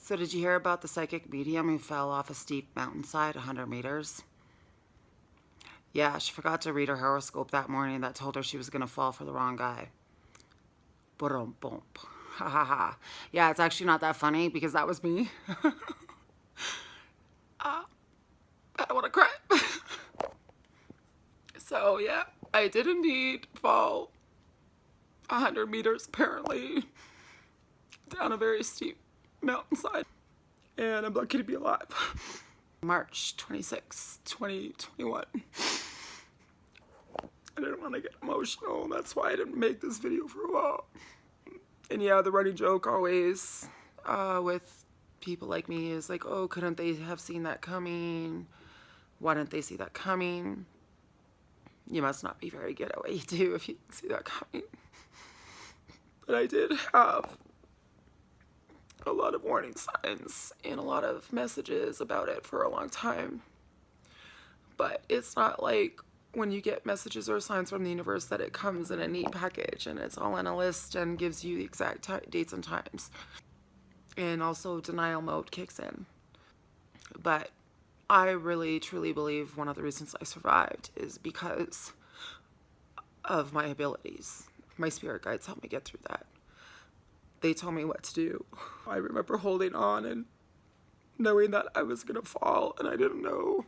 So did you hear about the psychic medium who fell off a steep mountainside 100 meters? Yeah, she forgot to read her horoscope that morning that told her she was going to fall for the wrong guy. Boom, boom. Ha ha ha. Yeah, it's actually not that funny because that was me. I want to cry. So yeah, I did indeed fall 100 meters apparently down a very steep mountainside. And I'm lucky to be alive. March 26, 2021. I didn't want to get emotional. That's why I didn't make this video for a while. And yeah, the running joke always with people like me is like, oh, couldn't they have seen that coming? Why didn't they see that coming? You must not be very good at what you do if you didn't see that coming. But I did have a lot of warning signs and a lot of messages about it for a long time. But it's not like when you get messages or signs from the universe that it comes in a neat package and it's all in a list and gives you the exact dates and times. And also denial mode kicks in. But I really truly believe one of the reasons I survived is because of my abilities. My spirit guides helped me get through that. They told me what to do. I remember holding on and knowing that I was gonna fall, and I didn't know.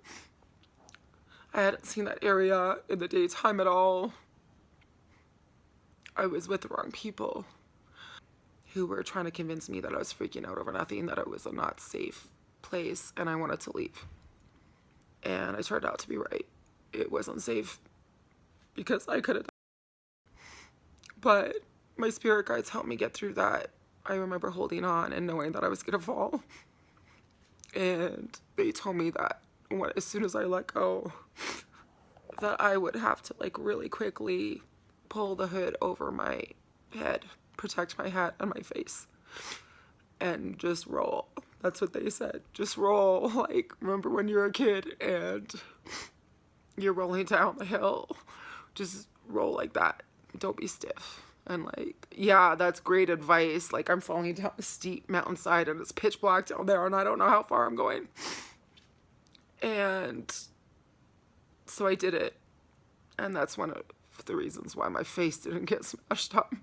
I hadn't seen that area in the daytime at all. I was with the wrong people who were trying to convince me that I was freaking out over nothing, that it was a not safe place, and I wanted to leave. And I turned out to be right. It wasn't safe because I could have died. But my spirit guides helped me get through that. I remember holding on and knowing that I was gonna fall. And they told me that as soon as I let go, that I would have to like really quickly pull the hood over my head, protect my head and my face, and just roll. That's what they said. Just roll. Like, remember when you're a kid and you're rolling down the hill? Just roll like that. Don't be stiff. And like, yeah, that's great advice. Like, I'm falling down a steep mountainside and it's pitch black down there and I don't know how far I'm going. And so I did it. And that's one of the reasons why my face didn't get smashed up.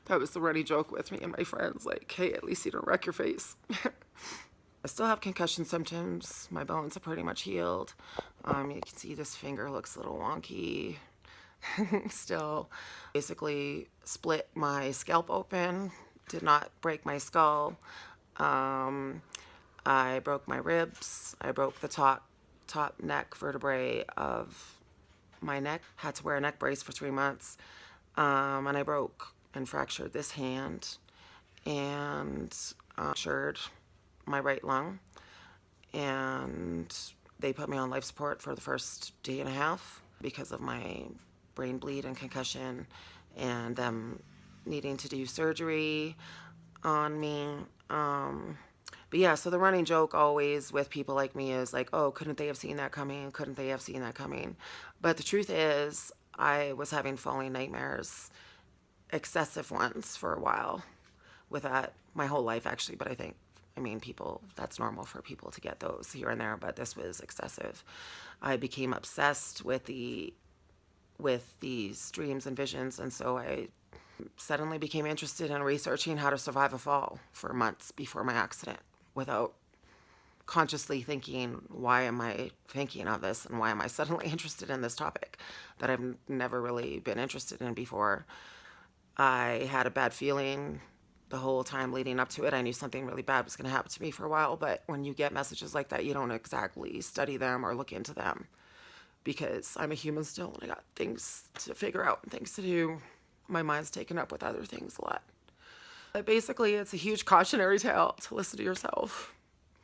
That was the running joke with me and my friends. Like, hey, at least you don't wreck your face. I still have concussion symptoms. My bones are pretty much healed. You can see this finger looks a little wonky. Still, basically split my scalp open. Did not break my skull. I broke my ribs. I broke the top neck vertebrae of my neck. Had to wear a neck brace for 3 months. And I broke and fractured this hand and fractured my right lung. And they put me on life support for the first day and a half because of my brain bleed and concussion and them needing to do surgery on me. But yeah, so the running joke always with people like me is like, oh, couldn't they have seen that coming? Couldn't they have seen that coming? But the truth is, I was having falling nightmares, excessive ones for a while with that, my whole life actually, but I mean, people, that's normal for people to get those here and there, but this was excessive. I became obsessed with these dreams and visions, and so I suddenly became interested in researching how to survive a fall for months before my accident without consciously thinking, why am I thinking of this and why am I suddenly interested in this topic that I've never really been interested in before. I had a bad feeling the whole time leading up to it. I knew something really bad was going to happen to me for a while, but when you get messages like that, you don't exactly study them or look into them because I'm a human still and I got things to figure out and things to do. My mind's taken up with other things a lot. But basically, it's a huge cautionary tale to listen to yourself.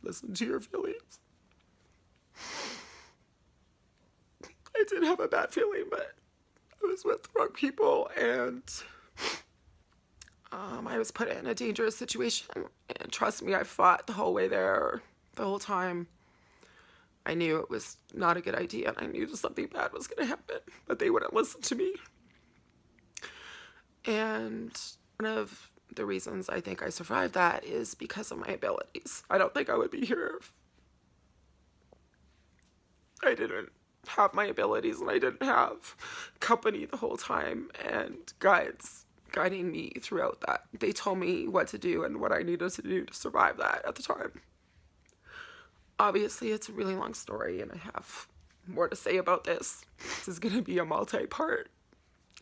Listen to your feelings. I did have a bad feeling, but I was with the wrong people and I was put in a dangerous situation. And trust me, I fought the whole way there, the whole time. I knew it was not a good idea and I knew something bad was going to happen, but they wouldn't listen to me. And one of the reasons I think I survived that is because of my abilities. I don't think I would be here if I didn't have my abilities and I didn't have company the whole time and guides guiding me throughout that. They told me what to do and what I needed to do to survive that at the time. Obviously, it's a really long story and I have more to say about this. This is going to be a multi-part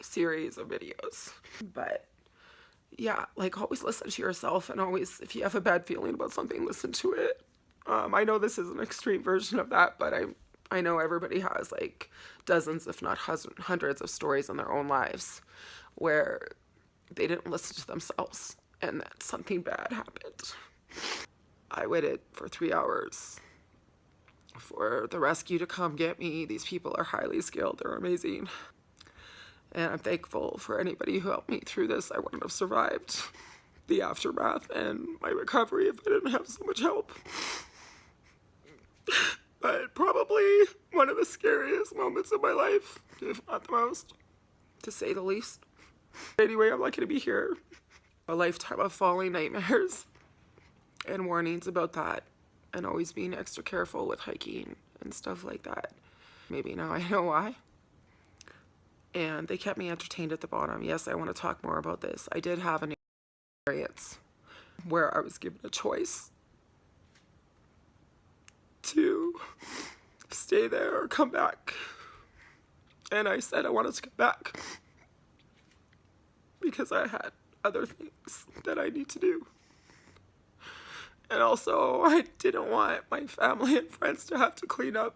series of videos. But yeah, like, always listen to yourself, and always, if you have a bad feeling about something, listen to it. I know this is an extreme version of that, but I know everybody has like dozens, if not hundreds of stories in their own lives where they didn't listen to themselves and that something bad happened. I waited for 3 hours for the rescue to come get me. These people are highly skilled. They're amazing. And I'm thankful for anybody who helped me through this. I wouldn't have survived the aftermath and my recovery if I didn't have so much help. But probably one of the scariest moments of my life, if not the most, to say the least. Anyway, I'm lucky to be here. A lifetime of falling nightmares and warnings about that, and always being extra careful with hiking and stuff like that. Maybe now I know why. And they kept me entertained at the bottom. Yes, I want to talk more about this. I did have an experience where I was given a choice to stay there or come back. And I said I wanted to come back because I had other things that I need to do. And also, I didn't want my family and friends to have to clean up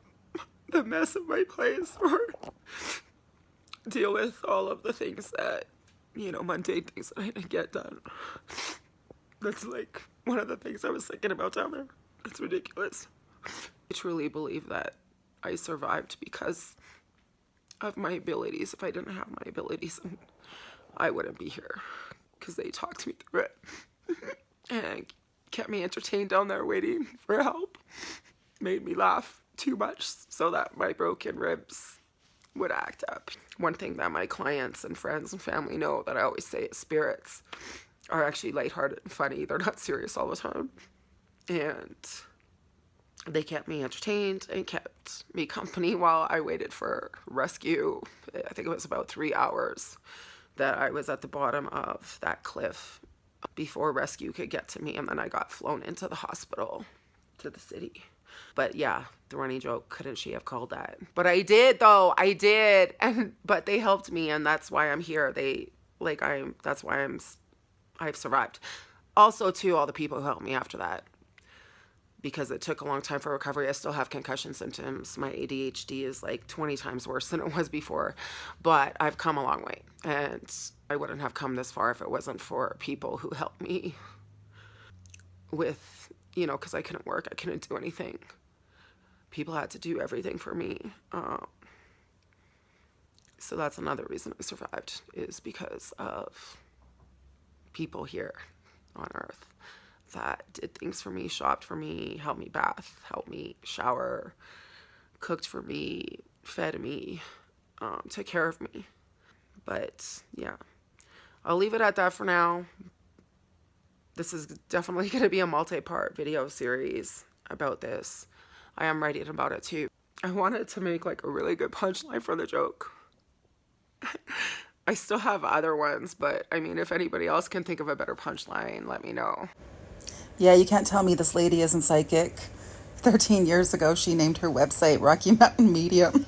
the mess of my place or deal with all of the things that, mundane things that I didn't get done. That's like one of the things I was thinking about down there. It's ridiculous. I truly believe that I survived because of my abilities. If I didn't have my abilities, I wouldn't be here, because they talked me through it and kept me entertained down there waiting for help. Made me laugh too much so that my broken ribs would act up. One thing that my clients and friends and family know that I always say is spirits are actually lighthearted and funny. They're not serious all the time. And they kept me entertained and kept me company while I waited for rescue. I think it was about 3 hours that I was at the bottom of that cliff before rescue could get to me, and then I got flown into the hospital to the city. But yeah, the running joke, couldn't she have called that? But I did, though. I did. But they helped me, and that's why I'm here. I've survived. Also, too, all the people who helped me after that, because it took a long time for recovery. I still have concussion symptoms. My ADHD is like 20 times worse than it was before, but I've come a long way, and I wouldn't have come this far if it wasn't for people who helped me with, because I couldn't work. I couldn't do anything. People had to do everything for me. So that's another reason I survived, is because of people here on Earth that did things for me, shopped for me, helped me bath, helped me shower, cooked for me, fed me, took care of me. But yeah, I'll leave it at that for now. This is definitely going to be a multi-part video series about this. I am writing about it too. I wanted to make like a really good punchline for the joke. I still have other ones, but I mean, if anybody else can think of a better punchline, let me know. Yeah, you can't tell me this lady isn't psychic. 13 years ago, she named her website Rocky Mountain Medium.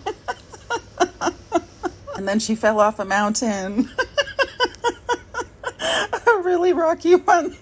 And then she fell off a mountain. A really rocky one.